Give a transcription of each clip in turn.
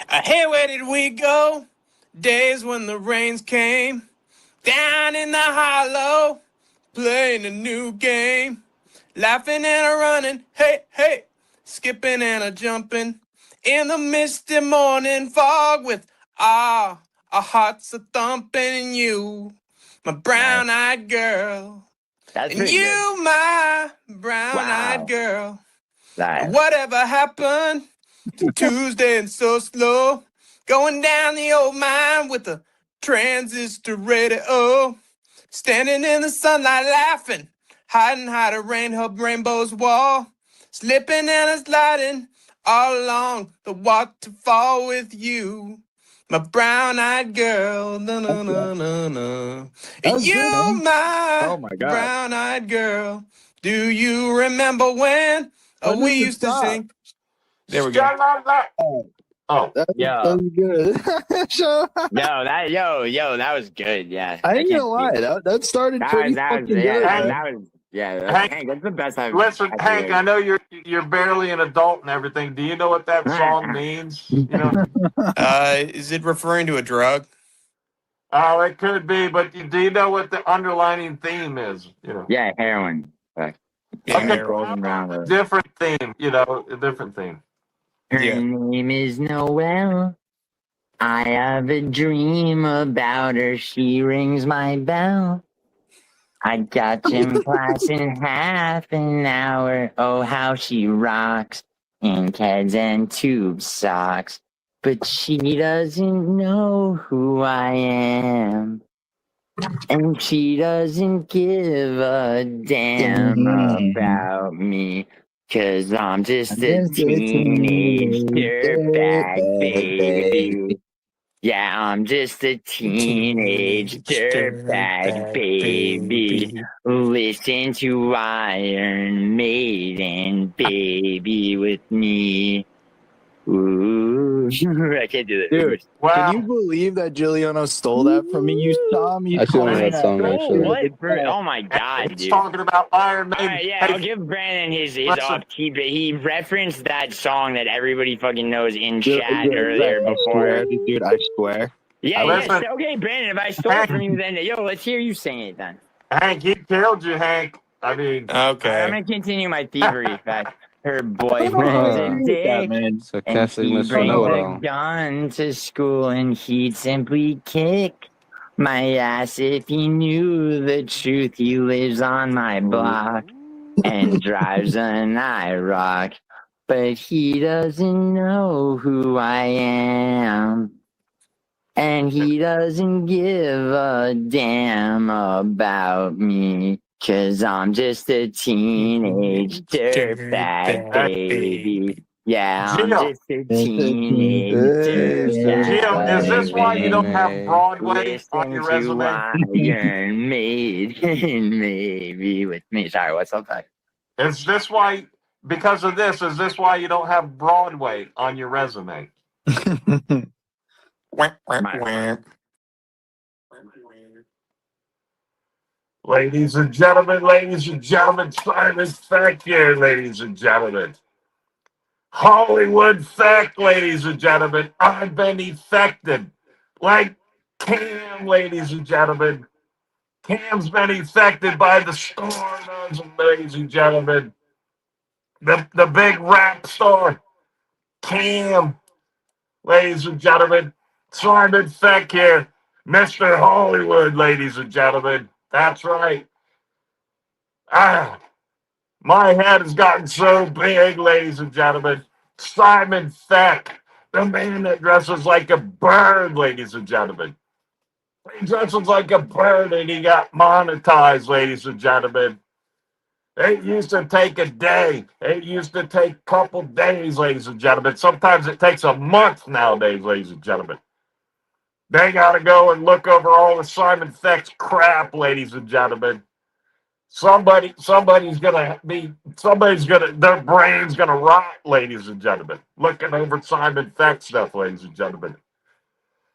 Hey, where did we go? Days when the rains came. Down in the hollow, playing a new game. Laughing and a running, hey, hey. Skipping and a jumping. In the misty morning fog with our hearts a thumping. And you, my brown-eyed girl. That's And pretty you, good. my brown-eyed Wow. girl. Nice. Whatever happened to Tuesday and so slow? Going down the old mine with a transistor radio. Standing in the sunlight laughing, hiding how to rainbow's wall. Slipping and sliding all along the waterfall with you. My brown-eyed girl, na na na na na. That was You, good, man. my, Oh my God. brown-eyed girl. Do you remember when When we does it used to stop? sing? There we go. Oh, that was good. That was good. Yeah, I ain't gonna lie, that started pretty fucking good. Hank, that's the best I've. Listen, Hank, I know you're barely an adult and everything. Do you know what that song means? You know? Is it referring to a drug? Oh, it could be, but do you know what the underlining theme is? You know. Yeah, heroin. Okay, a different theme. You know, a different theme. Her name is Noelle. I have a dream about her. She rings my bell. I got gym class in half an hour. Oh, how she rocks in Keds and tube socks. But she doesn't know who I am. And she doesn't give a damn about me. 'Cause I'm just a teenage dirtbag baby. Yeah, I'm just a teenage dirtbag baby. Listen to Iron Maiden, baby, with me. Ooh, I can't do that. Dude, can you believe that Giuliano stole that from me? You saw me. I should know that song actually. Oh my God, He's dude! talking about Iron Maiden. All right, yeah, I'll give Brandon his off-key, but he referenced that song that everybody fucking knows in chat earlier before. Dude, I swear. Yeah, okay, Brandon, if I stole it from you, then let's hear you sing it then. Hank, he killed you, Hank. I mean, okay. I'm gonna continue my thievery fact. Her boyfriend's a dick, and he brings a gun to school, and he'd simply kick my ass if he knew the truth. He lives on my block and drives an IROC, but he doesn't know who I am. And he doesn't give a damn about me. 'Cause I'm just a teenage dirtbag baby. Yeah, I'm just a teenage dirtbag. Jim, is this why you don't have Broadway on your resume? Iron Maiden, maybe with me. Sorry, what's up? Is this why? Because of this, is this why you don't have Broadway on your resume? Ladies and gentlemen, Simon Fact here, ladies and gentlemen. Hollywood fact, ladies and gentlemen. I've been affected. Like Cam, ladies and gentlemen. Cam's been affected by the stardom, ladies and gentlemen. The big rap star, Cam, ladies and gentlemen. Simon Feck here, Mr. Hollywood, ladies and gentlemen. That's right. My head has gotten so big, ladies and gentlemen. Simon Feck, the man that dresses like a bird, ladies and gentlemen. He dresses like a bird and he got monetized, ladies and gentlemen. It used to take a day. It used to take a couple days, ladies and gentlemen. Sometimes it takes a month nowadays, ladies and gentlemen. They got to go and look over all the Simon Feck's crap, ladies and gentlemen. Their brain's gonna rot, ladies and gentlemen. Looking over Simon Feck stuff, ladies and gentlemen.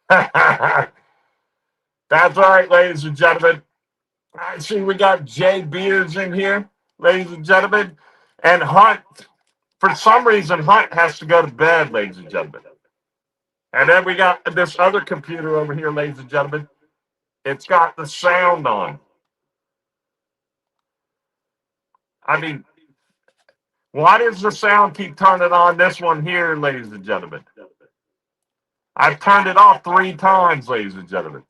That's right, ladies and gentlemen. I see we got Jay Beards in here, ladies and gentlemen. And Hunt, for some reason, Hunt has to go to bed, ladies and gentlemen. And then we got this other computer over here, ladies and gentlemen. It's got the sound on. I mean, why does the sound keep turning on this one here, ladies and gentlemen? I've turned it off 3 times, ladies and gentlemen.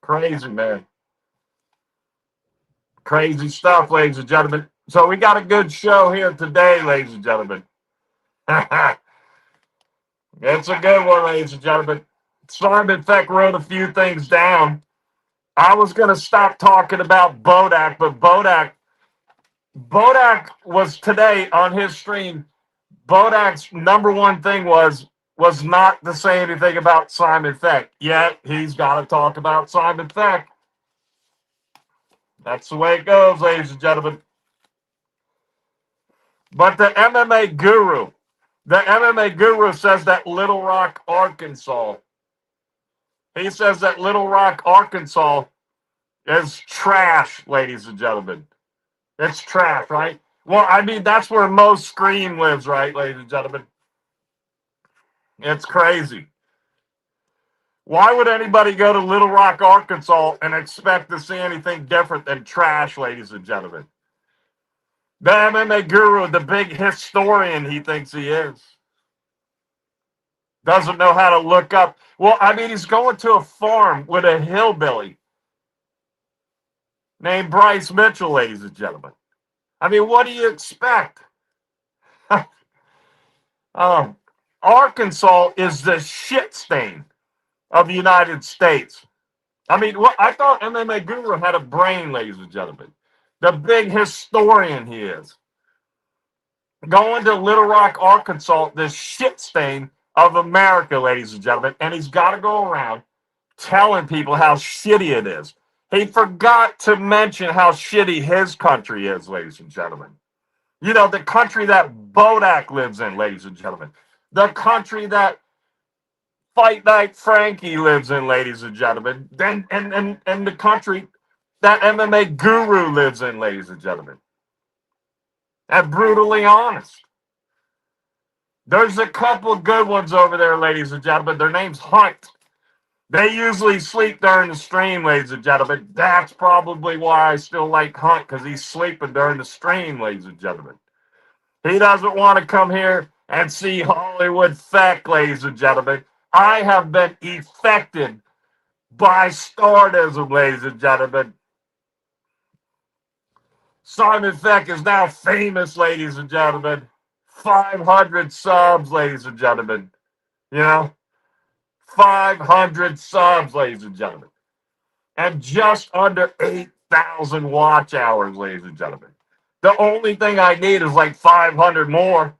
Crazy, man. Crazy stuff, ladies and gentlemen. So we got a good show here today, ladies and gentlemen. It's a good one, ladies and gentlemen. Simon Feck wrote a few things down. I was going to stop talking about Bodak, but Bodak was today on his stream. Bodak's number one thing was not to say anything about Simon Feck. Yet he's got to talk about Simon Feck. That's the way it goes, ladies and gentlemen. But the MMA guru says that Little Rock, Arkansas. He says that Little Rock, Arkansas is trash, ladies and gentlemen. It's trash, right? Well, I mean, that's where Mo Scream lives, right, ladies and gentlemen? It's crazy. Why would anybody go to Little Rock, Arkansas and expect to see anything different than trash, ladies and gentlemen? The MMA guru, the big historian he thinks he is, doesn't know how to look up. Well, I mean, he's going to a farm with a hillbilly named Bryce Mitchell, ladies and gentlemen. I mean, what do you expect? Arkansas is the shit stain of the United States. I mean, I thought MMA Guru had a brain, ladies and gentlemen. The big historian he is. Going to Little Rock, Arkansas, the shit stain of America, ladies and gentlemen. And he's got to go around telling people how shitty it is. He forgot to mention how shitty his country is, ladies and gentlemen. You know, the country that Bodak lives in, ladies and gentlemen. The country that Fight Night Frankie lives in, ladies and gentlemen. And the country that MMA Guru lives in, ladies and gentlemen. And brutally honest. There's a couple good ones over there, ladies and gentlemen. Their name's Hunt. They usually sleep during the stream, ladies and gentlemen. That's probably why I still like Hunt, because he's sleeping during the stream, ladies and gentlemen. He doesn't want to come here and see Hollywood Feck, ladies and gentlemen. I have been affected by stardom, ladies and gentlemen. Simon Feck is now famous, ladies and gentlemen. 500 subs, ladies and gentlemen. You know? 500 subs, ladies and gentlemen. And just under 8,000 watch hours, ladies and gentlemen. The only thing I need is like 500 more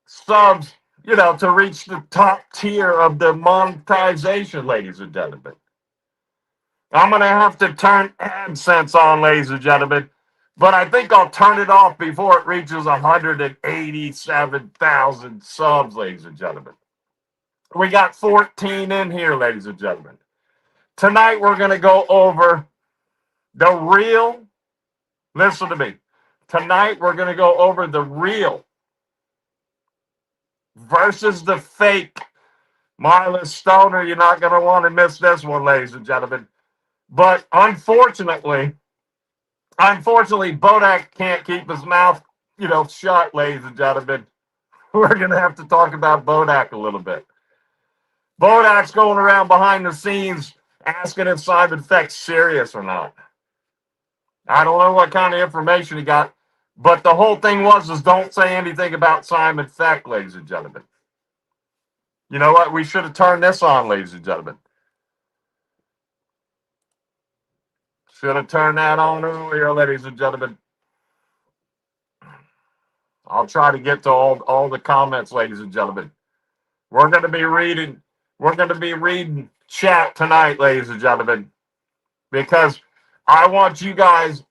subs, you know, to reach the top tier of the monetization, ladies and gentlemen. I'm going to have to turn AdSense on, ladies and gentlemen. But I think I'll turn it off before it reaches 187,000 subs, ladies and gentlemen. We got 14 in here, ladies and gentlemen. Tonight we're going to go over the real, listen to me. Tonight we're going to go over the real versus the fake Myla Stoner. You're not going to want to miss this one, ladies and gentlemen. But unfortunately, Bodak can't keep his mouth, you know, shut, ladies and gentlemen. We're going to have to talk about Bodak a little bit. Bodak's going around behind the scenes asking if Simon Feck's serious or not. I don't know what kind of information he got, but the whole thing is don't say anything about Simon Feck, ladies and gentlemen. You know what? We should have turned this on, ladies and gentlemen. Should have turned that on earlier, ladies and gentlemen. I'll try to get to all the comments, ladies and gentlemen. We're going to be reading chat tonight, ladies and gentlemen, because I want you guys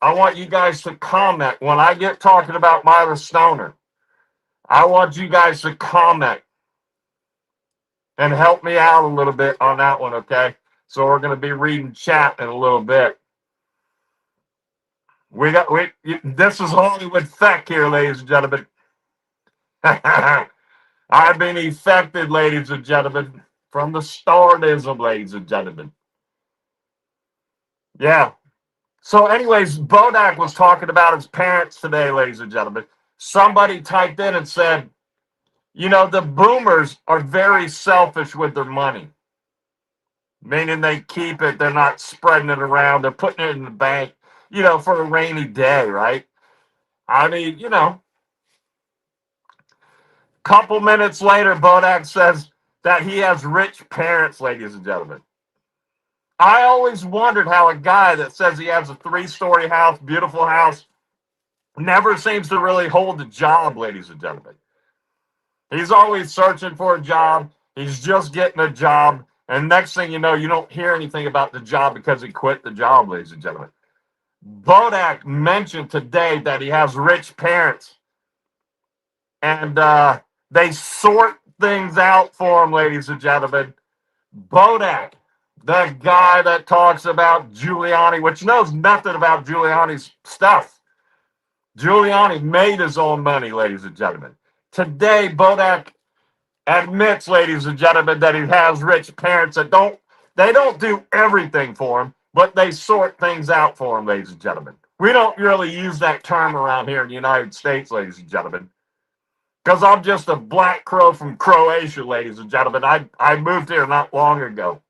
to comment when I get talking about Myla Stoner. I want you guys to comment and help me out a little bit on that one, okay? So we're going to be reading chat in a little bit. This is Hollywood Feck here, ladies and gentlemen. I've been affected, ladies and gentlemen, from the Starnism, ladies and gentlemen. Yeah. So, anyways, Bodak was talking about his parents today, ladies and gentlemen. Somebody typed in and said, you know, the boomers are very selfish with their money, meaning they keep it, they're not spreading it around, they're putting it in the bank, you know, for a rainy day, right? I mean, you know, couple minutes later, Bodak says that he has rich parents, ladies and gentlemen. I always wondered how a guy that says he has a 3-story house, beautiful house, never seems to really hold a job, ladies and gentlemen. He's always searching for a job. He's just getting a job. And next thing you know, you don't hear anything about the job because he quit the job, ladies and gentlemen. Bodak mentioned today that he has rich parents. And they sort things out for him, ladies and gentlemen. Bodak, the guy that talks about Giuliani, which knows nothing about Giuliani's stuff. Giuliani made his own money, ladies and gentlemen. Today, Bodak admits, ladies and gentlemen, that he has rich parents that don't do everything for him, but they sort things out for him, ladies and gentlemen. We don't really use that term around here in the United States, ladies and gentlemen, because I'm just a black crow from Croatia, ladies and gentlemen. I moved here not long ago.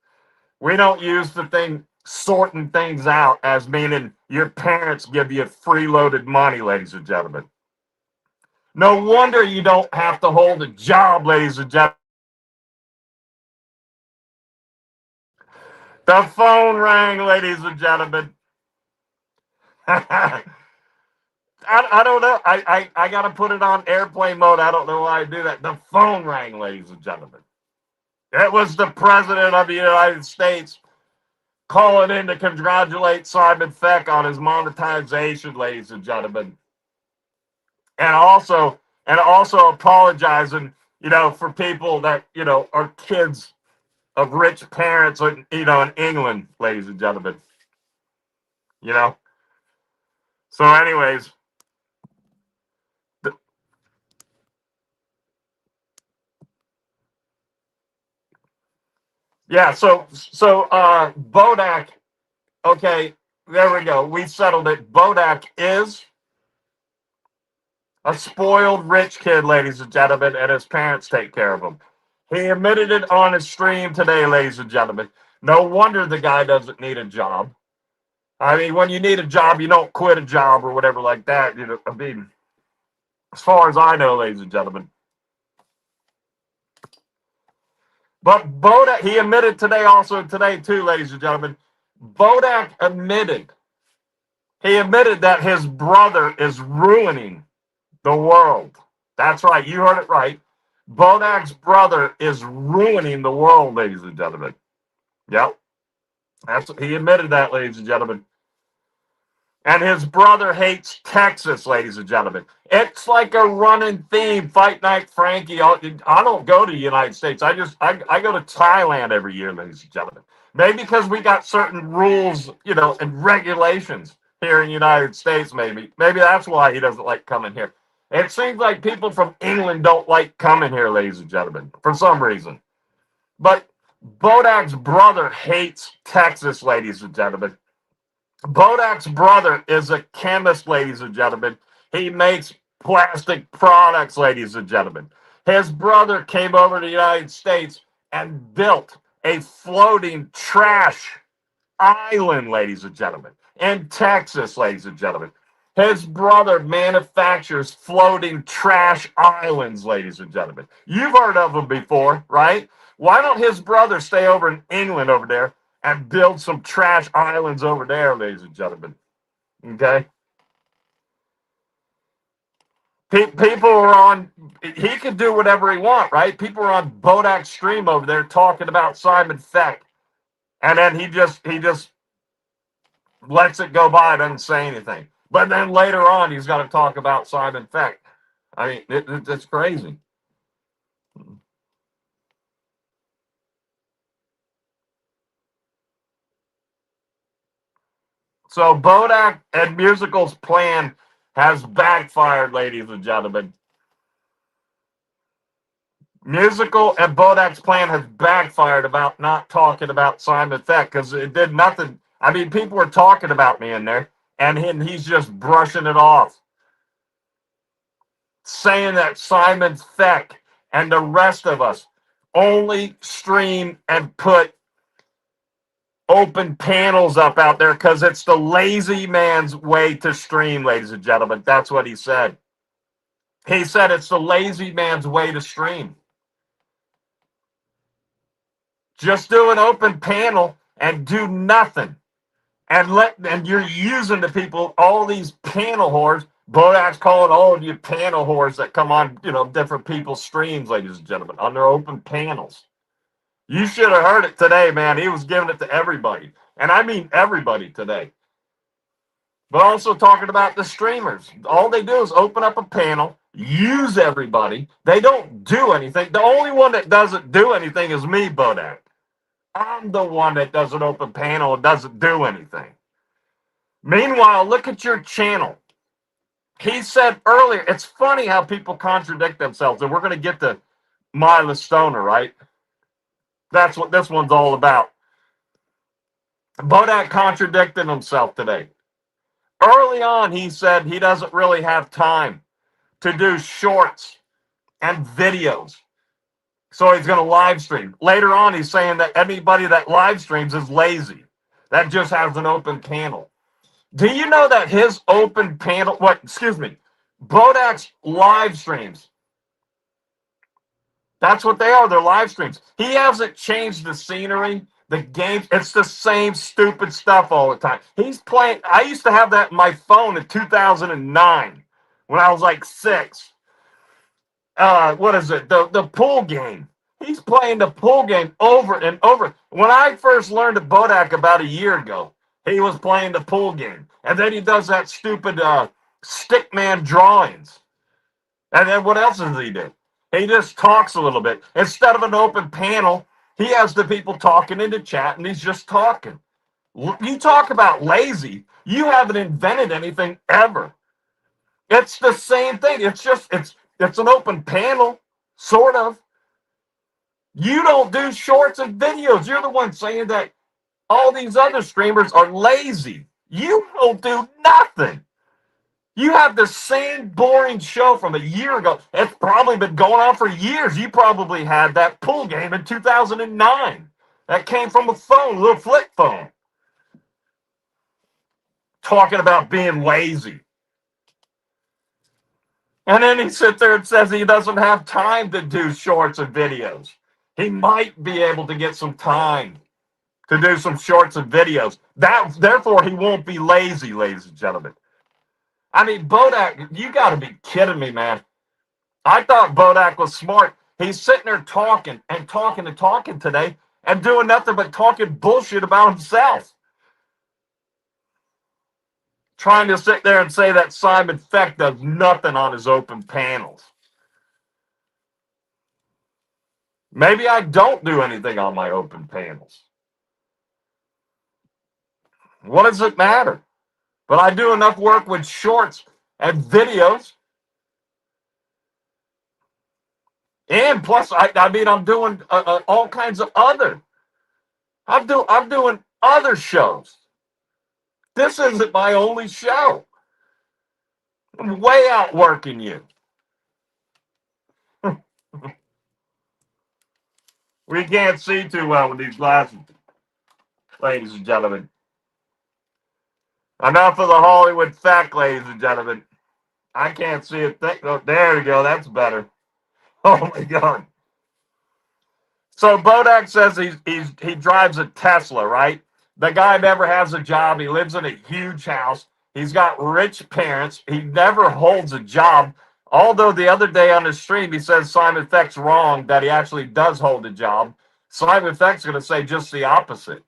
We don't use the thing sorting things out as meaning your parents give you freeloaded money, ladies and gentlemen. No wonder you don't have to hold a job, ladies and gentlemen. The phone rang, ladies and gentlemen. I don't know. I got to put it on airplane mode. I don't know why I do that. The phone rang, ladies and gentlemen. It was the President of the United States calling in to congratulate Simon Feck on his monetization, ladies and gentlemen. And also apologizing, you know, for people that, you know, are kids of rich parents, you know, in England, ladies and gentlemen. You know? So, anyways, yeah, so Bodak, okay, there we go. We settled it. Bodak is a spoiled rich kid, ladies and gentlemen, and his parents take care of him. He admitted it on his stream today, ladies and gentlemen. No wonder the guy doesn't need a job. I mean, when you need a job, you don't quit a job or whatever like that. You know, I mean, as far as I know, ladies and gentlemen. But Bodak, he admitted today too, ladies and gentlemen. Bodak he admitted that his brother is ruining the world. That's right, you heard it right. Bodak's brother is ruining the world, ladies and gentlemen. Yep, he admitted that, ladies and gentlemen. And his brother hates Texas, ladies and gentlemen. It's like a running theme. Fight Night Frankie. I don't go to the United States. I go to Thailand every year, ladies and gentlemen. Maybe because we got certain rules, you know, and regulations here in the United States. Maybe that's why he doesn't like coming here. It seems like people from England don't like coming here, ladies and gentlemen, for some reason. But Bodak's brother hates Texas, ladies and gentlemen. Bodak's brother is a chemist, ladies and gentlemen. He makes plastic products, ladies and gentlemen. His brother came over to the United States and built a floating trash island, ladies and gentlemen, in Texas, ladies and gentlemen. His brother manufactures floating trash islands, ladies and gentlemen. You've heard of them before, right? Why don't his brother stay over in England over there and build some trash islands over there, ladies and gentlemen? Okay? People are on, he could do whatever he wants, right? People are on Bodak's stream over there talking about Simon Feck. And then he just lets it go by, doesn't say anything. But then later on, he's got to talk about Simon Feck. I mean, it's crazy. So Bodak and Musical's plan has backfired, ladies and gentlemen. Musical and Bodak's plan has backfired about not talking about Simon Thek because it did nothing. I mean, people were talking about me in there, and he's just brushing it off, saying that Simon Thek and the rest of us only stream and put open panels up out there because it's the lazy man's way to stream, ladies and gentlemen. That's what he said. He said it's the lazy man's way to stream. Just do an open panel and do nothing. And you're using the people, all these panel whores. Bodak's calling all of you panel whores that come on, different people's streams, ladies and gentlemen, on their open panels. You should have heard it today, man. He was giving it to everybody. And I mean everybody today. But also talking about the streamers. All they do is open up a panel, use everybody. They don't do anything. The only one that doesn't do anything is me, Bodak. I'm the one that does an open panel and doesn't do anything. Meanwhile, look at your channel. He said earlier, it's funny how people contradict themselves. And we're going to get to Myla Stoner, right? That's what this one's all about. Bodak contradicted himself today. Early on, he said he doesn't really have time to do shorts and videos. So he's going to live stream. Later on, he's saying that anybody that live streams is lazy. That just has an open panel. Do you know that his open panel, Bodak's live streams, that's what they are. They're live streams. He hasn't changed the scenery, the game. It's the same stupid stuff all the time. He's playing. I used to have that in my phone in 2009 when I was like 6. What is it? The pool game. He's playing the pool game over and over. When I first learned of Bodak about a year ago, he was playing the pool game. And then he does that stupid stickman drawings. And then what else does he do? He just talks a little bit. Instead of an open panel, he has the people talking in the chat and he's just talking. You talk about lazy. You haven't invented anything ever. It's the same thing. It's an open panel, sort of. You don't do shorts and videos. You're the one saying that all these other streamers are lazy. You don't do nothing. You have the same boring show from a year ago. It's probably been going on for years. You probably had that pool game in 2009. That came from a phone, a little flip phone. Talking about being lazy. And then he sits there and says he doesn't have time to do shorts and videos. He might be able to get some time to do some shorts and videos. Therefore, he won't be lazy, ladies and gentlemen. I mean, Bodak, you got to be kidding me, man. I thought Bodak was smart. He's sitting there talking and talking and talking today and doing nothing but talking bullshit about himself. Trying to sit there and say that Simon Thek does nothing on his open panels. Maybe I don't do anything on my open panels. What does it matter? But I do enough work with shorts and videos. And plus, I'm doing all kinds of other. I'm doing other shows. This isn't my only show. I'm way outworking you. We can't see too well with these glasses, ladies and gentlemen. Enough of the Hollywood fact, ladies and gentlemen. I can't see it. Oh, there we go. That's better. Oh my God. So Bodak says he drives a Tesla, right? The guy never has a job. He lives in a huge house. He's got rich parents. He never holds a job. Although the other day on the stream he says Simon Thek's wrong that he actually does hold a job. Simon Thek's going to say just the opposite.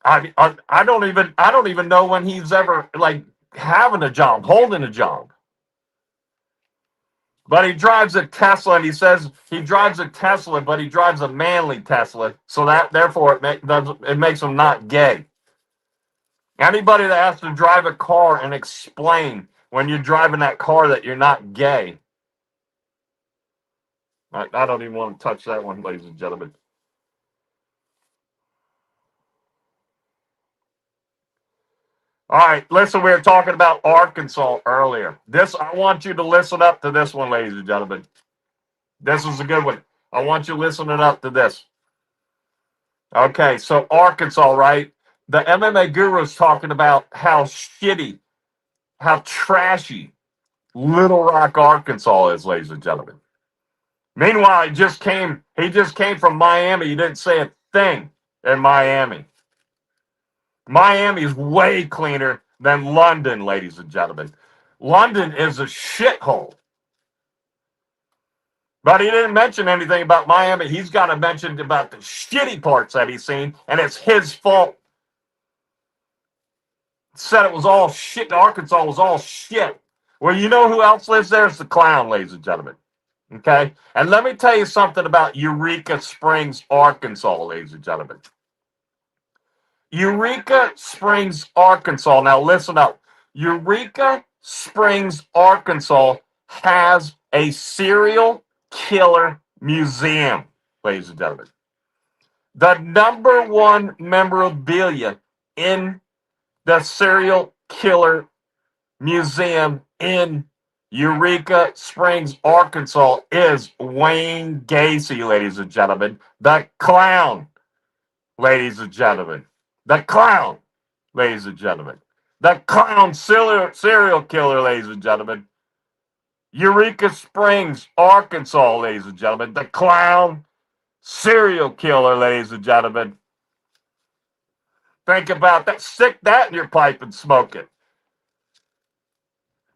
I don't even know when he's ever like having a job, holding a job. But he drives a Tesla, and he says he drives a Tesla, but he drives a manly Tesla. So that therefore it makes him not gay. Anybody that has to drive a car and explain when you're driving that car that you're not gay, I don't even want to touch that one, ladies and gentlemen. All right, listen, we were talking about Arkansas earlier. I want you to listen up to this one, ladies and gentlemen. This is a good one. I want you listening up to this. Okay, so Arkansas, right? The MMA guru is talking about how shitty, how trashy Little Rock, Arkansas is, ladies and gentlemen. Meanwhile, he just came from Miami. He didn't say a thing in Miami. Miami is way cleaner than London, ladies and gentlemen. London is a shithole. But he didn't mention anything about Miami. He's got to mention about the shitty parts that he's seen, and it's his fault. Said it was all shit. Arkansas was all shit. Well, you know who else lives there? It's the clown, ladies and gentlemen. Okay? And let me tell you something about Eureka Springs, Arkansas, ladies and gentlemen. Eureka Springs, Arkansas. Now listen up. Eureka Springs, Arkansas has a serial killer museum, ladies and gentlemen. The number one memorabilia in the serial killer museum in Eureka Springs, Arkansas is Wayne Gacy, ladies and gentlemen. The clown, ladies and gentlemen. The clown, ladies and gentlemen. The clown serial killer, ladies and gentlemen. Eureka Springs, Arkansas, ladies and gentlemen. The clown serial killer, ladies and gentlemen. Think about that. Stick that in your pipe and smoke it.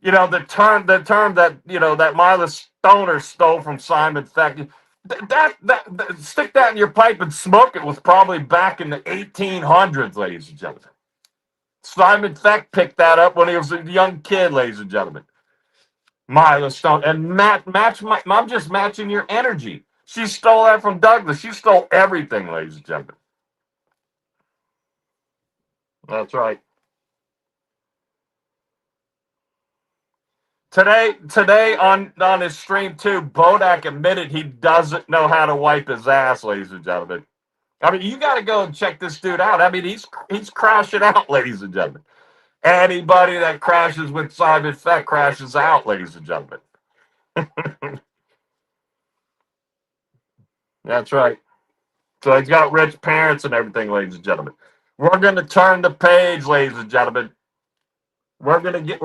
You know, the term that, you know, that Myla Stoner stole from Simon Feck. Stick that in your pipe and smoke it was probably back in the 1800s, ladies and gentlemen. Simon Feck picked that up when he was a young kid, ladies and gentlemen. Myla Stoner. And I'm just matching your energy. She stole that from Douglas. She stole everything, ladies and gentlemen. That's right. Today on his stream too, Bodak admitted he doesn't know how to wipe his ass, ladies and gentlemen. I mean, you got to go and check this dude out. I mean, he's crashing out, ladies and gentlemen. Anybody that crashes with Simon Feck crashes out, ladies and gentlemen. That's right. So he's got rich parents and everything, ladies and gentlemen. We're going to turn the page, ladies and gentlemen. We're gonna get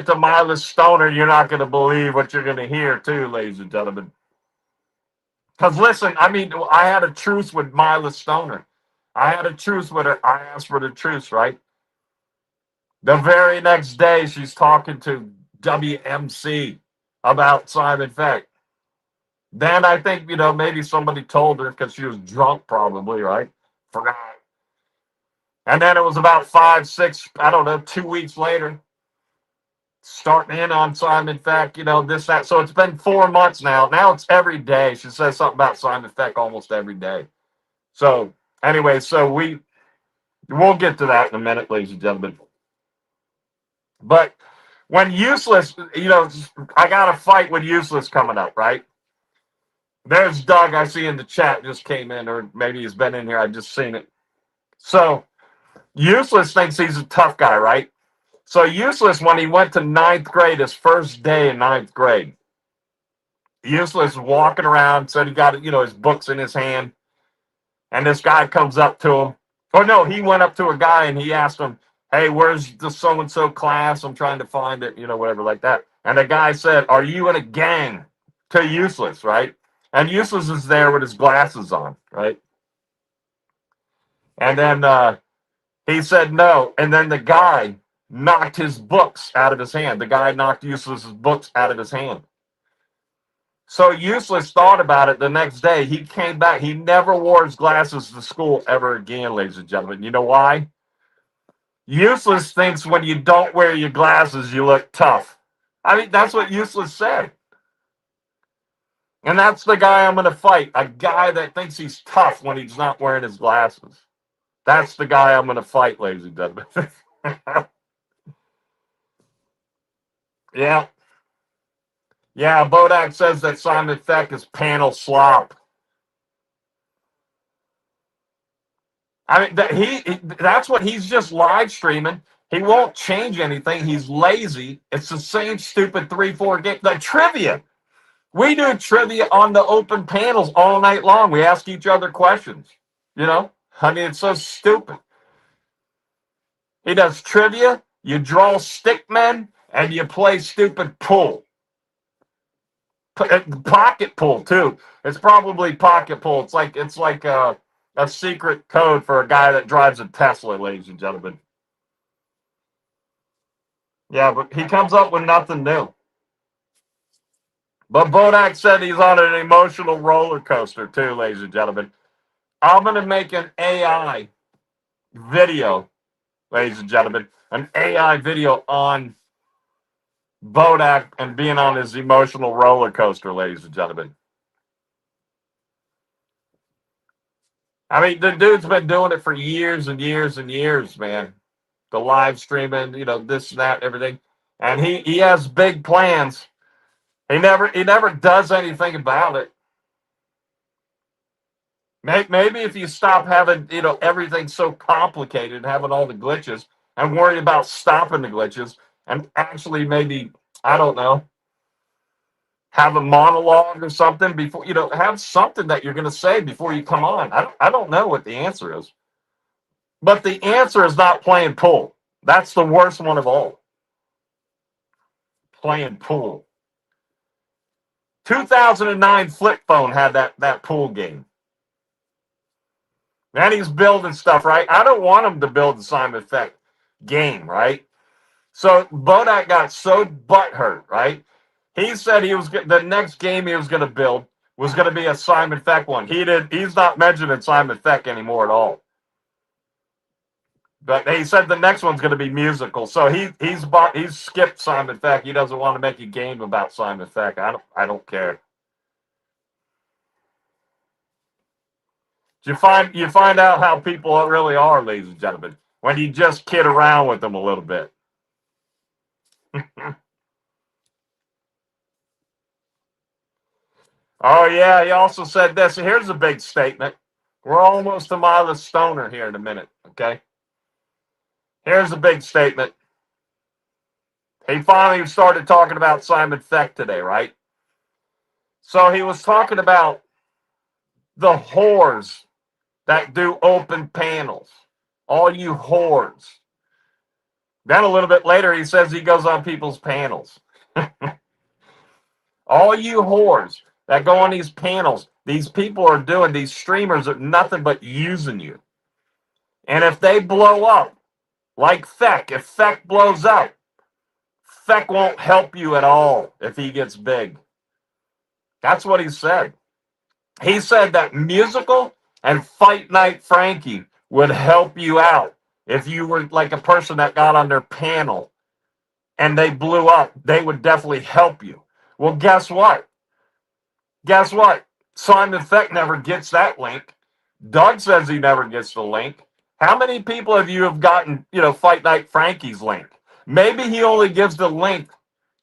to Myla Stoner. You're not going to believe what you're going to hear, too, ladies and gentlemen. Because listen, I mean, I had a truce with Myla Stoner. I had a truce with her. I asked for the truce, right? The very next day, she's talking to WMC about Simon Feck. Then I think, you know, maybe somebody told her because she was drunk, probably, right? Forgot. And then it was about 5, 6, I don't know, 2 weeks later, starting in on Simon Feck, you know, this, that. So it's been 4 months now. Now it's every day. She says something about Simon Feck almost every day. So anyway, so we'll get to that in a minute, ladies and gentlemen. But when Useless, you know, I got a fight with Useless coming up, right? There's Doug, I see in the chat, just came in, or maybe he's been in here. I just seen it. So Useless thinks he's a tough guy, right? So Useless, when he went to 9th grade, his first day in 9th grade, Useless walking around, said he got, you know, his books in his hand, and this guy comes up to him. Oh no, he went up to a guy and he asked him, "Hey, where's the so-and-so class? I'm trying to find it," you know, whatever like that. And the guy said, "Are you in a gang?" To Useless, right? And Useless is there with his glasses on, right? And then he said no. And then the guy knocked his books out of his hand. The guy knocked Useless's books out of his hand. So Useless thought about it the next day. He came back. He never wore his glasses to school ever again, ladies and gentlemen. You know why? Useless thinks when you don't wear your glasses, you look tough. I mean, that's what Useless said. And that's the guy I'm going to fight. A guy that thinks he's tough when he's not wearing his glasses. That's the guy I'm going to fight, ladies and gentlemen. Yeah. Yeah, Bodak says that Simon Feck is panel slop. I mean, that's what he's just live streaming. He won't change anything. He's lazy. It's the same stupid 3-4 game. The trivia. We do trivia on the open panels all night long. We ask each other questions. You know? I mean, it's so stupid. He does trivia, you draw stick men, and you play stupid pool. Pocket pool, too. It's probably pocket pool. It's like a secret code for a guy that drives a Tesla, ladies and gentlemen. Yeah, but he comes up with nothing new. But Bodak said he's on an emotional roller coaster, too, ladies and gentlemen. I'm going to make an AI video, ladies and gentlemen, an AI video on Bodak and being on his emotional roller coaster, ladies and gentlemen. I mean, the dude's been doing it for years and years and years, man. The live streaming, this and that, everything. And he has big plans. He never does anything about it. Maybe if you stop having, everything so complicated and having all the glitches and worry about stopping the glitches and actually maybe, I don't know, have a monologue or something before, have something that you're going to say before you come on. I don't know what the answer is. But the answer is not playing pool. That's the worst one of all. Playing pool. 2009 flip phone had that pool game. And he's building stuff, right? I don't want him to build the Simon Feck game, right? So Bodak got so butthurt, right? He said the next game he was going to build was going to be a Simon Feck one. He's not mentioning Simon Feck anymore at all. But he said the next one's going to be musical. So he's skipped Simon Feck. He doesn't want to make a game about Simon Feck. I don't care. You find out how people really are, ladies and gentlemen, when you just kid around with them a little bit. Oh yeah, he also said this. Here's a big statement. We're almost to Myla Stoner here in a minute, okay? Here's a big statement. He finally started talking about Simon Feck today, right? So he was talking about the whores that do open panels. All you whores. Then a little bit later, he says he goes on people's panels. All you whores that go on these panels, these people are doing, these streamers are nothing but using you. And if they blow up, like Feck, if Feck blows up, Feck won't help you at all if he gets big. That's what he said. He said that Musical and Fight Night Frankie would help you out if you were like a person that got on their panel and they blew up. They would definitely help you. Well, guess what? Guess what? Simon Feck never gets that link. Doug says he never gets the link. How many people have gotten, Fight Night Frankie's link? Maybe he only gives the link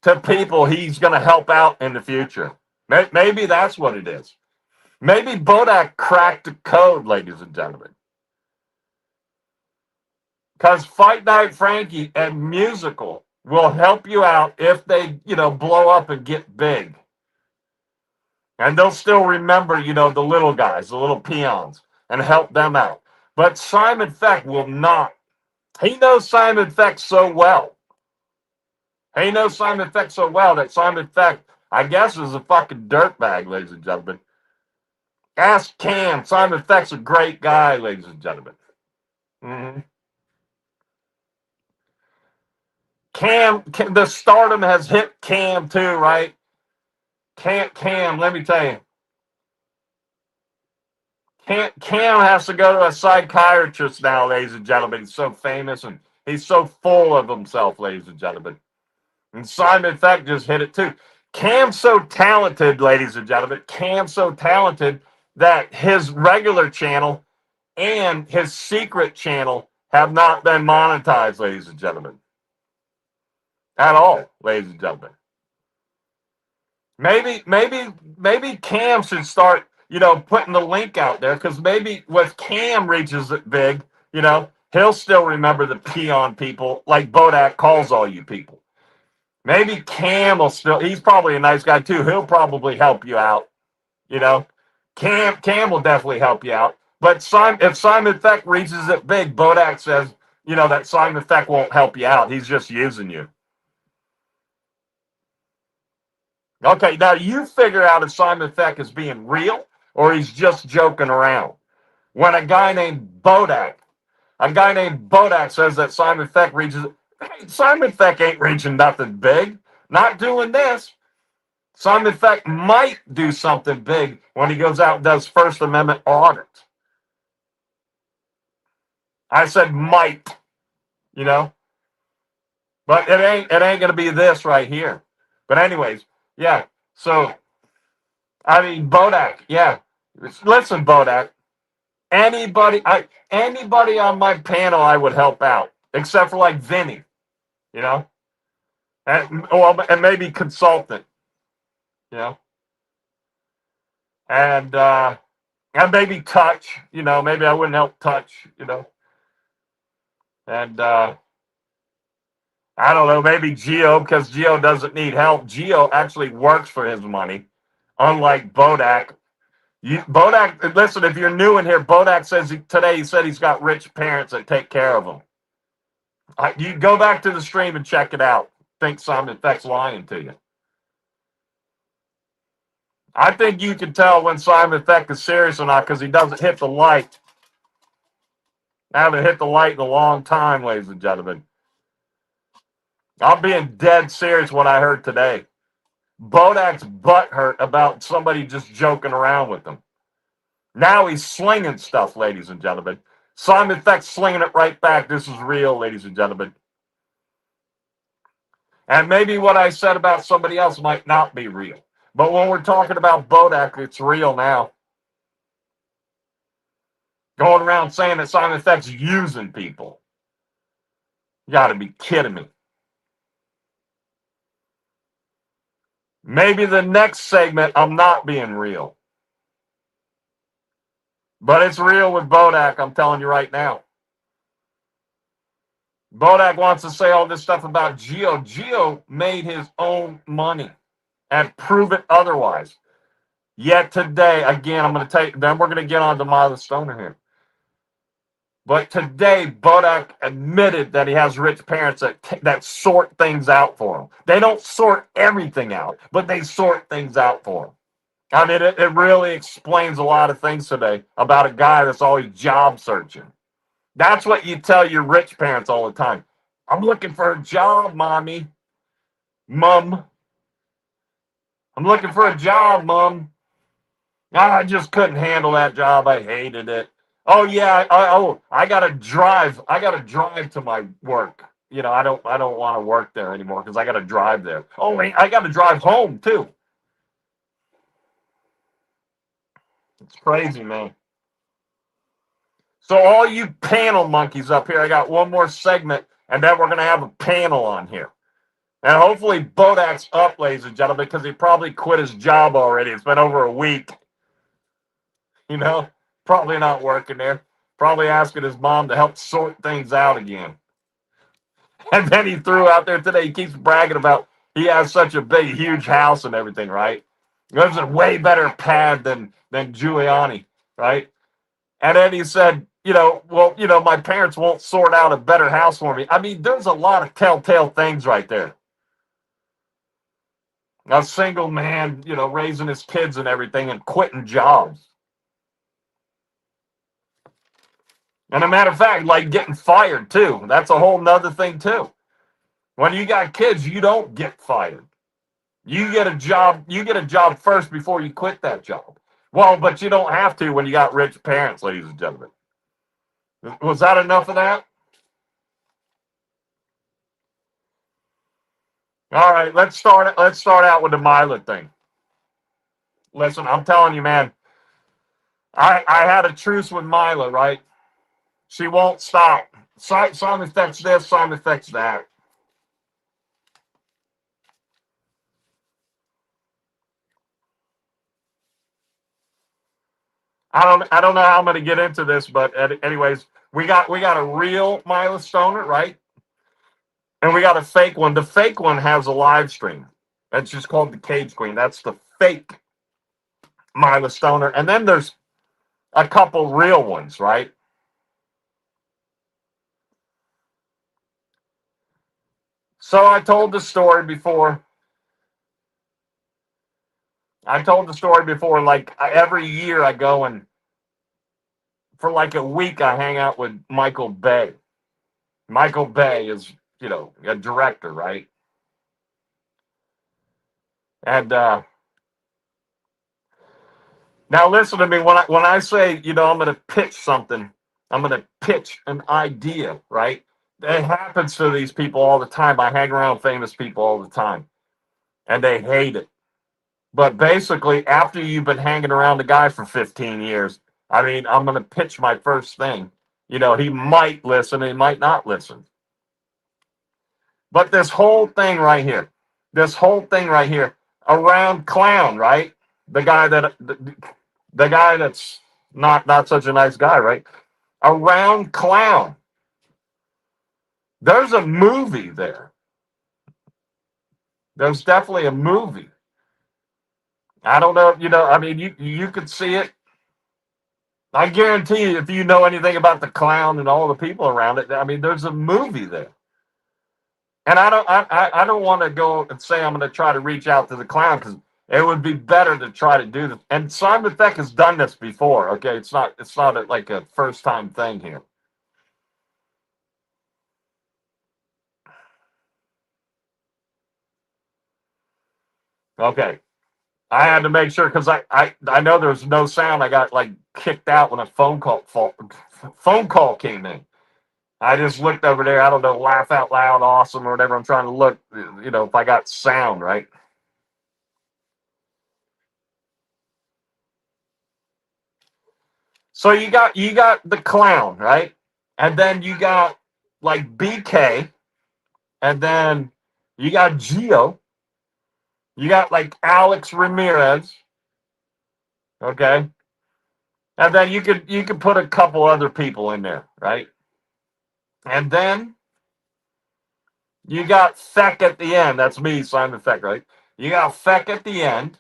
to people he's going to help out in the future. Maybe that's what it is. Maybe Bodak cracked the code, ladies and gentlemen. Because Fight Night Frankie and Musical will help you out if they, blow up and get big. And they'll still remember, the little guys, the little peons, and help them out. But Simon Feck will not. He knows Simon Feck so well. He knows Simon Feck so well that Simon Feck, I guess, is a fucking dirtbag, ladies and gentlemen. Ask Cam. Simon Feck's a great guy, ladies and gentlemen. Mm-hmm. Cam, the stardom has hit Cam too, right? Cam, let me tell you. Cam has to go to a psychiatrist now, ladies and gentlemen. He's so famous and he's so full of himself, ladies and gentlemen. And Simon Feck just hit it too. Cam's so talented, ladies and gentlemen. Cam's so talented that his regular channel and his secret channel have not been monetized, ladies and gentlemen. At all, ladies and gentlemen. Maybe Cam should start, putting the link out there, because maybe if Cam reaches it big, he'll still remember the peon people like Bodak calls all you people. Maybe Cam will still, he's probably a nice guy too. He'll probably help you out, you know. Cam will definitely help you out. But if Simon Feck reaches it big, Bodak says, that Simon Feck won't help you out. He's just using you. Okay, now you figure out if Simon Feck is being real or he's just joking around. When a guy named Bodak says that Simon Feck reaches, hey, Simon Feck ain't reaching nothing big. Not doing this. Simon Feck might do something big when he goes out and does First Amendment audits. I said might, but it ain't gonna be this right here. But anyways, yeah. So I mean, Bodak, yeah. Listen, Bodak. Anybody on my panel, I would help out, except for like Vinny, and maybe consultant, and maybe Touch, maybe I wouldn't help Touch, and I don't know, maybe Geo, because Geo doesn't need help. Geo actually works for his money, unlike Bodak. Bodak, listen, if you're new in here, Bodak says today he said he's got rich parents that take care of him. You go back to the stream and check it out. Think Simon Feck's lying to you. I think you can tell when Simon Feck is serious or not because he doesn't hit the light. I haven't hit the light in a long time, ladies and gentlemen. I'm being dead serious what I heard today. Bodak's butt hurt about somebody just joking around with him. Now he's slinging stuff, ladies and gentlemen. Simon Feck's slinging it right back. This is real, ladies and gentlemen. And maybe what I said about somebody else might not be real. But when we're talking about Bodak, it's real now. Going around saying that Simon Feck's using people. You got to be kidding me. Maybe the next segment, I'm not being real. But it's real with Bodak, I'm telling you right now. Bodak wants to say all this stuff about Geo. Geo made his own money and prove it otherwise. Yet today, again, I'm going to tell you, then we're going to get on to Myla Stoner here. But today, Bodak admitted that he has rich parents that sort things out for him. They don't sort everything out, but they sort things out for him. I mean, it really explains a lot of things today about a guy that's always job searching. That's what you tell your rich parents all the time. I'm looking for a job, mommy. Mom. I'm looking for a job, Mom. I just couldn't handle that job. I hated it. Oh yeah. I gotta drive. I gotta drive to my work. I don't want to work there anymore because I gotta drive there. Oh, wait, I gotta drive home too. It's crazy, man. So all you panel monkeys up here, I got one more segment, and then we're gonna have a panel on here. And hopefully Bodak's up, ladies and gentlemen, because he probably quit his job already. It's been over a week. Probably not working there. Probably asking his mom to help sort things out again. And then he threw out there today, he keeps bragging about he has such a big, huge house and everything, right? He lives in a way better pad than Giuliani, right? And then he said, my parents won't sort out a better house for me. I mean, there's a lot of telltale things right there. A single man, raising his kids and everything and quitting jobs. And a matter of fact, like getting fired too. That's a whole nother thing too. When you got kids, you don't get fired. You get a job first before you quit that job. Well, but you don't have to when you got rich parents, ladies and gentlemen. Was that enough of that? All right, let's start out with the Myla thing. Listen, I'm telling you, man, I had a truce with Myla, right? She won't stop. Simon Feck's this, Simon Feck's that. I don't know how I'm going to get into this, but anyways, we got a real Myla Stoner, right? And we got a fake one. The fake one has a live stream. That's just called the Cage Queen. That's the fake Myla Stoner. And then there's a couple real ones, right? So I told the story before. Like every year I go and for like a week I hang out with Michael Bay. Michael Bay is, a director, right? And now listen to me when I say, I'm going to pitch something, I'm going to pitch an idea, right? It happens to these people all the time. I hang around famous people all the time, and they hate it. But basically, after you've been hanging around the guy for 15 years, I mean, I'm going to pitch my first thing. He might listen, he might not listen. But this whole thing right here, around Clown, right? The guy that's not such a nice guy, right? Around Clown. There's a movie there. There's definitely a movie. I don't know, I mean, you could see it. I guarantee you, if you know anything about the Clown and all the people around it, I mean, there's a movie there. And I don't want to go and say I'm going to try to reach out to the Clown because it would be better to try to do this. And Simon Beck has done this before. Okay, it's not like a first time thing here. Okay, I had to make sure because I know there's no sound. I got like kicked out when a phone call came in. I just looked over there. I don't know, laugh out loud, awesome, or whatever. I'm trying to look, if I got sound right. So you got the Clown, right? And then you got like BK, and then you got Geo. You got like Alex Ramirez, okay? And then you could put a couple other people in there, right? And then you got Feck at the end. That's me, Simon Feck, right? You got Feck at the end.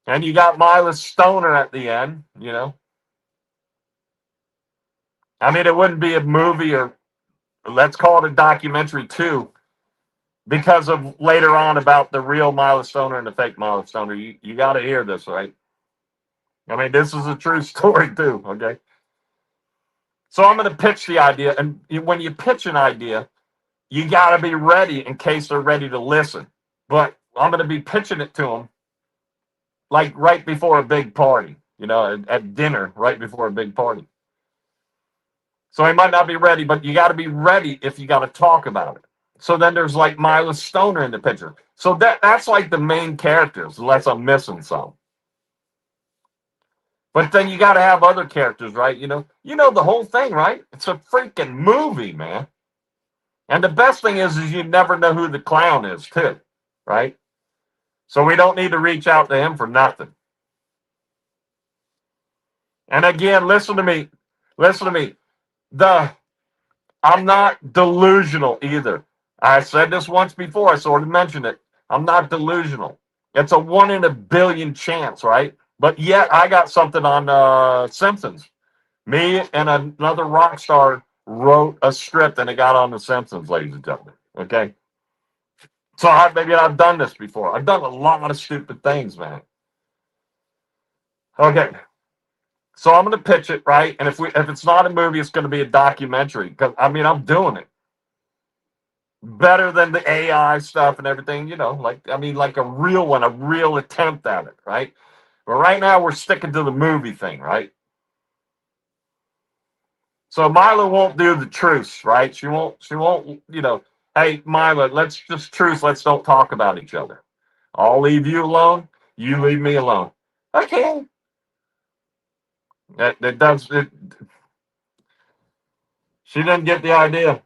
And you got Myla Stoner at the end. I mean, it wouldn't be a movie or let's call it a documentary too, because of later on about the real Myla Stoner and the fake Myla Stoner. You got to hear this, right? I mean, this is a true story too, okay? So I'm going to pitch the idea. And when you pitch an idea, you got to be ready in case they're ready to listen. But I'm going to be pitching it to them like right before a big party, at dinner, right before a big party. So he might not be ready, but you got to be ready if you got to talk about it. So then there's like Myla Stoner in the picture. So that's like the main characters, unless I'm missing some. But then you got to have other characters, right? The whole thing, right? It's a freaking movie, man. And the best thing is you never know who the Clown is, too, right? So we don't need to reach out to him for nothing. And again, listen to me. I'm not delusional either. I said this once before. I sort of mentioned it. I'm not delusional. It's a 1 in a billion chance, right? But yet I got something on Simpsons. Me and another rock star wrote a script and it got on The Simpsons, ladies and gentlemen. Okay. So maybe I've done this before. I've done a lot of stupid things, man. Okay. So I'm going to pitch it, right? And if it's not a movie, it's going to be a documentary. Because I'm doing it better than the AI stuff and everything. Like a real one, a real attempt at it, right? But right now we're sticking to the movie thing, right? So Myla won't do the truce, right? She won't. Hey Myla, let's just truce. Let's don't talk about each other. I'll leave you alone. You leave me alone. Okay. That does it. She didn't get the idea.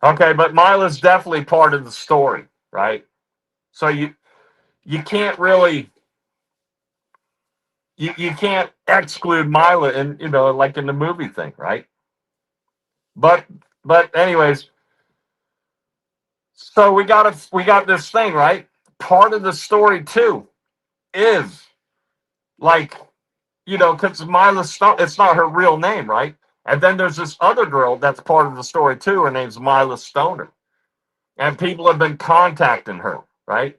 Okay, but Myla's definitely part of the story, right? So you can't really you can't exclude Myla in like in the movie thing, right? But anyways, so we got this thing, right? Part of the story too is like because Myla Stoner, it's not her real name, right? And then there's this other girl that's part of the story too. Her name's Myla Stoner, and people have been contacting her, right?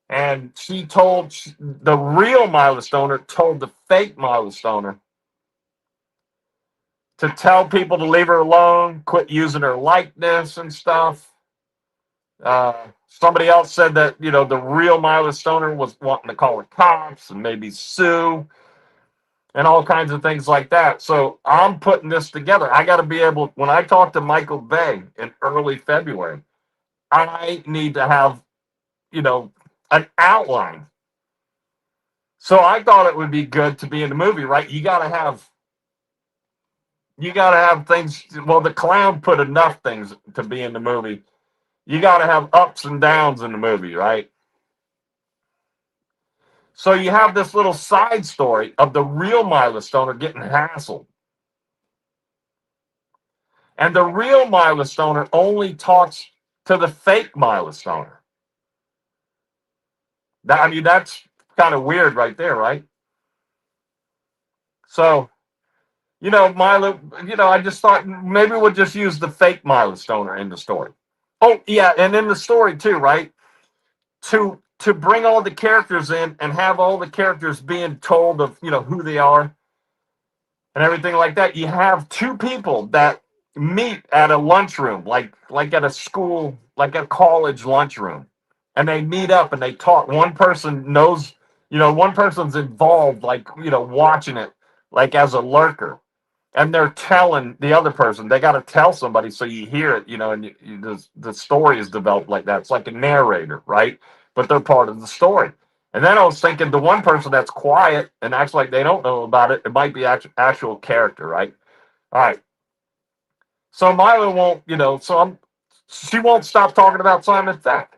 And she told the real Myla Stoner told the fake Myla Stoner to tell people to leave her alone, quit using her likeness and stuff. Somebody else said that the real Myla Stoner was wanting to call the cops and maybe sue and all kinds of things like that. So I'm putting this together. I got to be able, when I talk to Michael Bay in early February, I need to have an outline. So I thought it would be good to be in the movie, right? You got to have things. Well, the clown put enough things to be in the movie. You got to have ups and downs in the movie, right? So you have this little side story of the real Myla Stoner getting hassled. And the real Myla Stoner only talks to the fake Myla Stoner. That's kind of weird right there, right? So, Myla, I just thought maybe we'll just use the fake Myla Stoner in the story. Oh, yeah, and in the story too, right? To bring all the characters in and have all the characters being told of, who they are and everything like that. You have two people that meet at a lunchroom, like at a school, like a college lunchroom, and they meet up and they talk. One person knows, one person's involved, like watching it, like as a lurker, and they're telling the other person. They got to tell somebody so you hear it, and the story is developed like that. It's like a narrator, right? But they're part of the story. And then I was thinking the one person that's quiet and acts like they don't know about it, it might be actual character, right? All right. So Myla won't, she won't stop talking about Simon Theft.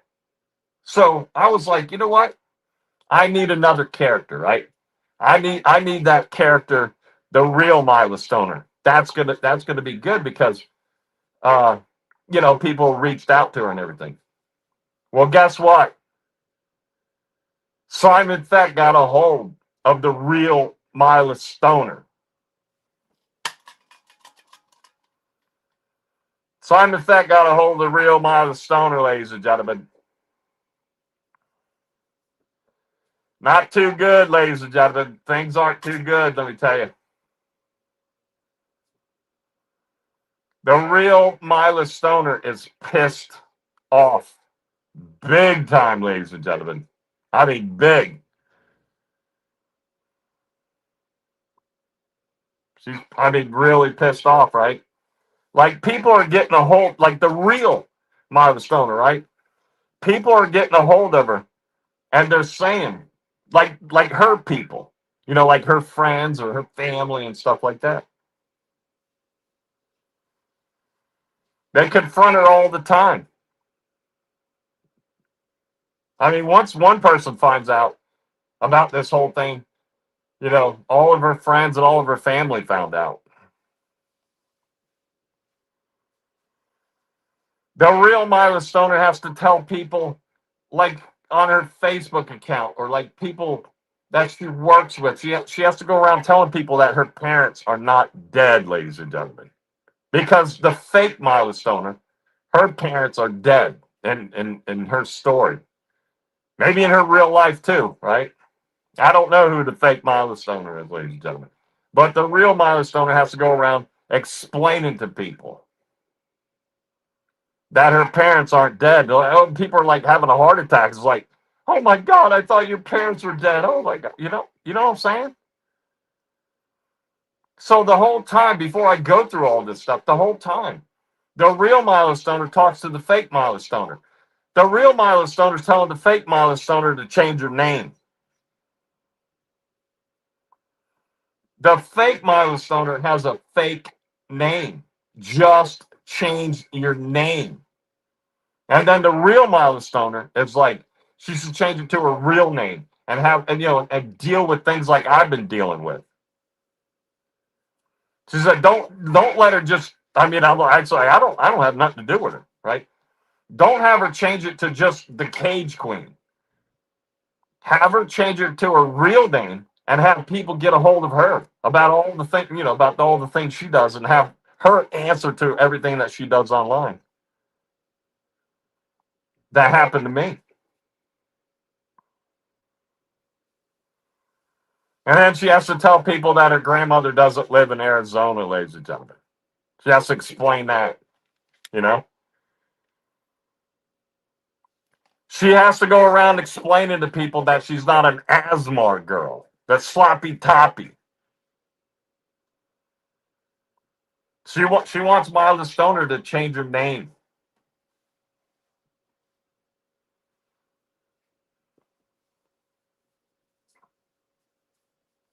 So I was like, you know what? I need another character, right? I need that character, the real Myla Stoner. That's gonna be good because uh people reached out to her and everything. Well, guess what? Simon Theft got a hold of the real Myla Stoner. Simon Theft got a hold of the real Myla Stoner, ladies and gentlemen. Not too good, ladies and gentlemen. Things aren't too good, let me tell you. The real Myla Stoner is pissed off. Big time, ladies and gentlemen. I mean, big. She's, really pissed off, right? Like, people are getting a hold, like the real Myla Stoner, right? People are getting a hold of her, and they're saying, like her people, like her friends or her family and stuff like that. They confront her all the time. Once one person finds out about this whole thing, all of her friends and all of her family found out. The real Myla Stoner has to tell people, like on her Facebook account or like people that she works with. She has to go around telling people that her parents are not dead, ladies and gentlemen. Because the fake Myla Stoner, her parents are dead in her story. Maybe in her real life too, right? I don't know who the fake Myla Stoner is, ladies and gentlemen. But the real Myla Stoner has to go around explaining to people that her parents aren't dead. People are like having a heart attack. It's like, oh my God, I thought your parents were dead. Oh my God. You know what I'm saying? So the whole time, before I go through all this stuff, the whole time, the real Myla Stoner talks to the fake Myla Stoner. The real Myla Stoner is telling the fake Myla Stoner to change her name. The fake Myla Stoner has a fake name, just change your name. And then the real Myla Stoner is like, she should change it to her real name and have, and and deal with things like I've been dealing with. She said, don't let her just. I mean, I don't have nothing to do with her, right? Don't have her change it to just the Cage Queen. Have her change it to her real name and have people get a hold of her about all the thing, about all the things she does, and have her answer to everything that she does online. That happened to me. And then she has to tell people that her grandmother doesn't live in Arizona, ladies and gentlemen. She has to explain that, She has to go around explaining to people that she's not an Asmar girl, that's sloppy toppy. She wants Myla Stoner to change her name.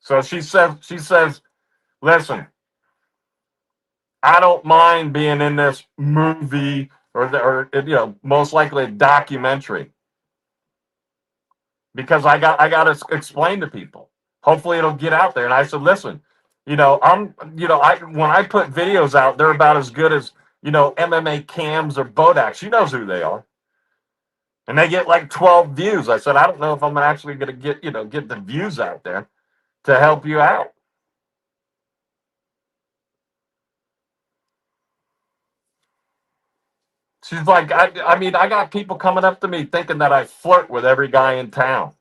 So she says, listen, I don't mind being in this movie or most likely a documentary, because I got to explain to people. Hopefully it'll get out there. And I said, listen, when I put videos out, they're about as good as MMA cams or Bodak. She knows who they are. And they get like 12 views. I said, I don't know if I'm actually going to get the views out there to help you out. She's like, I mean, I got people coming up to me thinking that I flirt with every guy in town.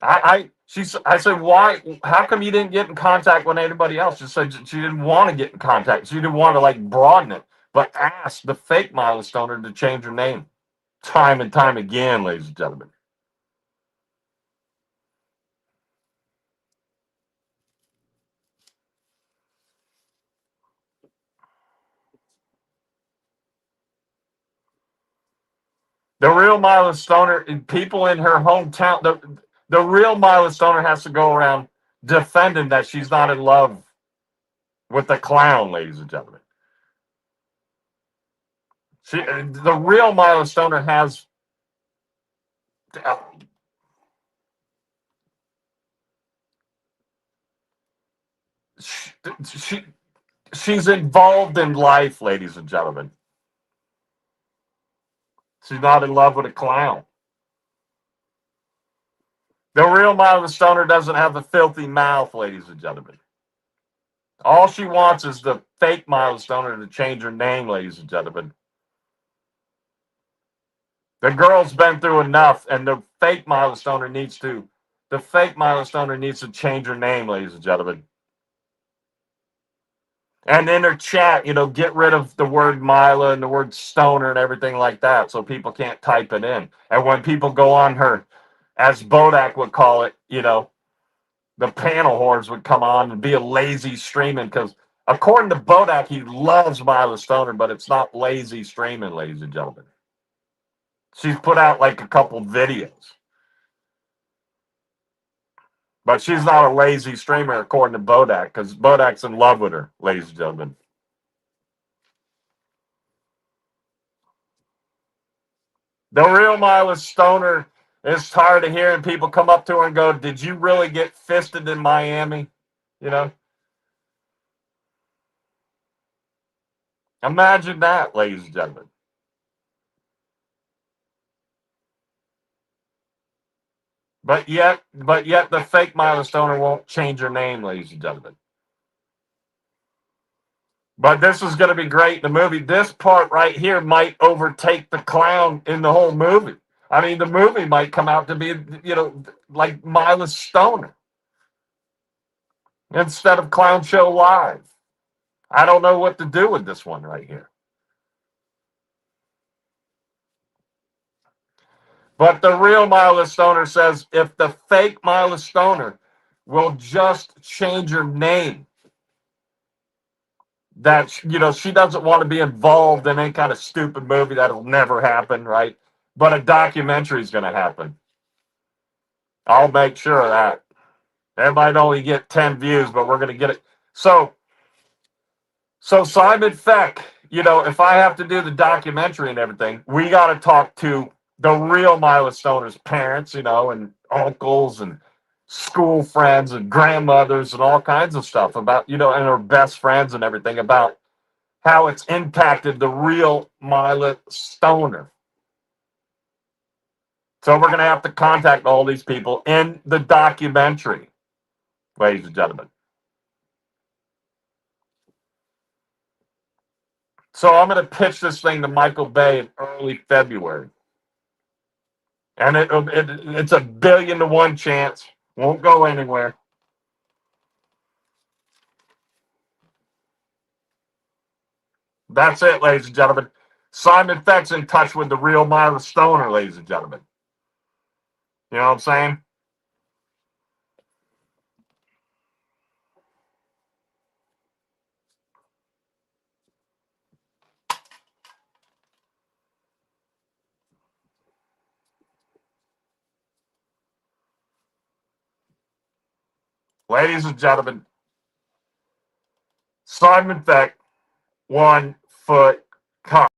I said, why? How come you didn't get in contact with anybody else? She said she didn't want to get in contact. She didn't want to like broaden it, but ask the fake Myla Stoner to change her name time and time again, ladies and gentlemen. The real Myla Stoner, people in her hometown, the real Myla Stoner has to go around defending that she's not in love with the clown, ladies and gentlemen. The real Myla Stoner has she's involved in life, ladies and gentlemen. She's not in love with a clown. The real Myla Stoner doesn't have a filthy mouth, ladies and gentlemen. All she wants is the fake Myla Stoner to change her name, ladies and gentlemen. The girl's been through enough, and the fake Myla Stoner needs to change her name, ladies and gentlemen. And in her chat, get rid of the word Myla and the word Stoner and everything like that, so people can't type it in. And when people go on her, as Bodak would call it, the panel whores would come on and be a lazy streaming, because according to Bodak, he loves Myla Stoner, but it's not lazy streaming, ladies and gentlemen. She's put out like a couple videos. But she's not a lazy streamer, according to Bodak, because Bodak's in love with her, ladies and gentlemen. The real Myla Stoner is tired of hearing people come up to her and go, did you really get fisted in Miami? Imagine that, ladies and gentlemen. But yet the fake Myla Stoner won't change her name, ladies and gentlemen. But this is going to be great in the movie. This part right here might overtake the clown in the whole movie. I mean, the movie might come out to be, like Myla Stoner instead of Clown Show Live. I don't know what to do with this one right here. But the real Myla Stoner says if the fake Myla Stoner will just change her name, that she doesn't want to be involved in any kind of stupid movie. That'll never happen, right? But a documentary is going to happen. I'll make sure of that. That might only get 10 views, but we're going to get it. So Simon Feck, you know, if I have to do the documentary and everything, we got to talk to the real Myla Stoner's parents, you know, and uncles and school friends and grandmothers and all kinds of stuff about, you know, and her best friends and everything about how it's impacted the real Myla Stoner. So we're going to have to contact all these people in the documentary, ladies and gentlemen. So I'm going to pitch this thing to Michael Bay in early February. And it's a 1,000,000,000 to 1 chance. Won't go anywhere. That's it, ladies and gentlemen. Simon Feck's in touch with the real Myla Stoner, ladies and gentlemen. You know what I'm saying? Ladies and gentlemen, Simon Feck, 1 foot cock.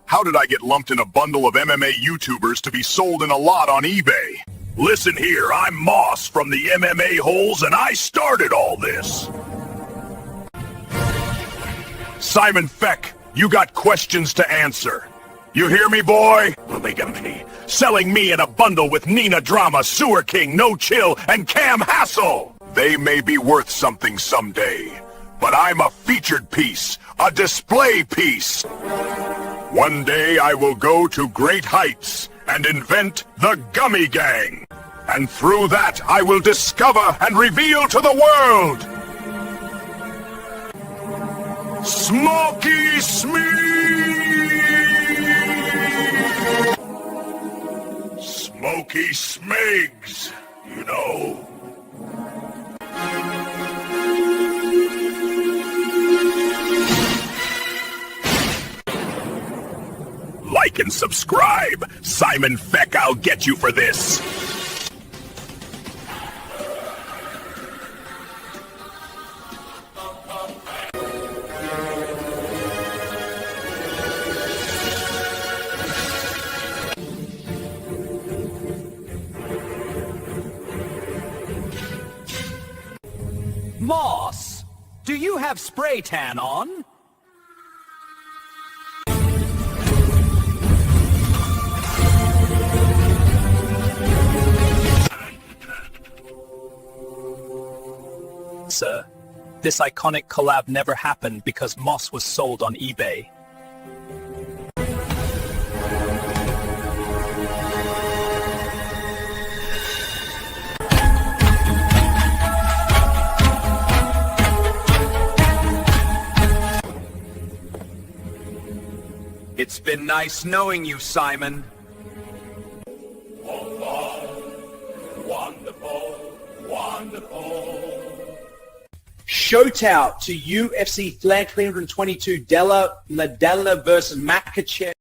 How did I get lumped in a bundle of MMA YouTubers to be sold in a lot on eBay? Listen here, I'm Moss from the MMA holes and I started all this. Simon Feck, you got questions to answer. You hear me, boy? Polygamy. Selling me in a bundle with Nina Drama, Sewer King, No Chill, and Cam Hassel. They may be worth something someday, but I'm a featured piece, a display piece. One day I will go to great heights and invent the Gummy Gang. And through that I will discover and reveal to the world Smoky Smeeg! Smoky Smeegs, you know. Like and subscribe. Simon Feck, I'll get you for this. Moss, do you have spray tan on? Sir, this iconic collab never happened because Moss was sold on eBay. It's been nice knowing you, Simon. Wonderful, wonderful. Shout out to UFC Flag 322 Della Nadella versus Makachev.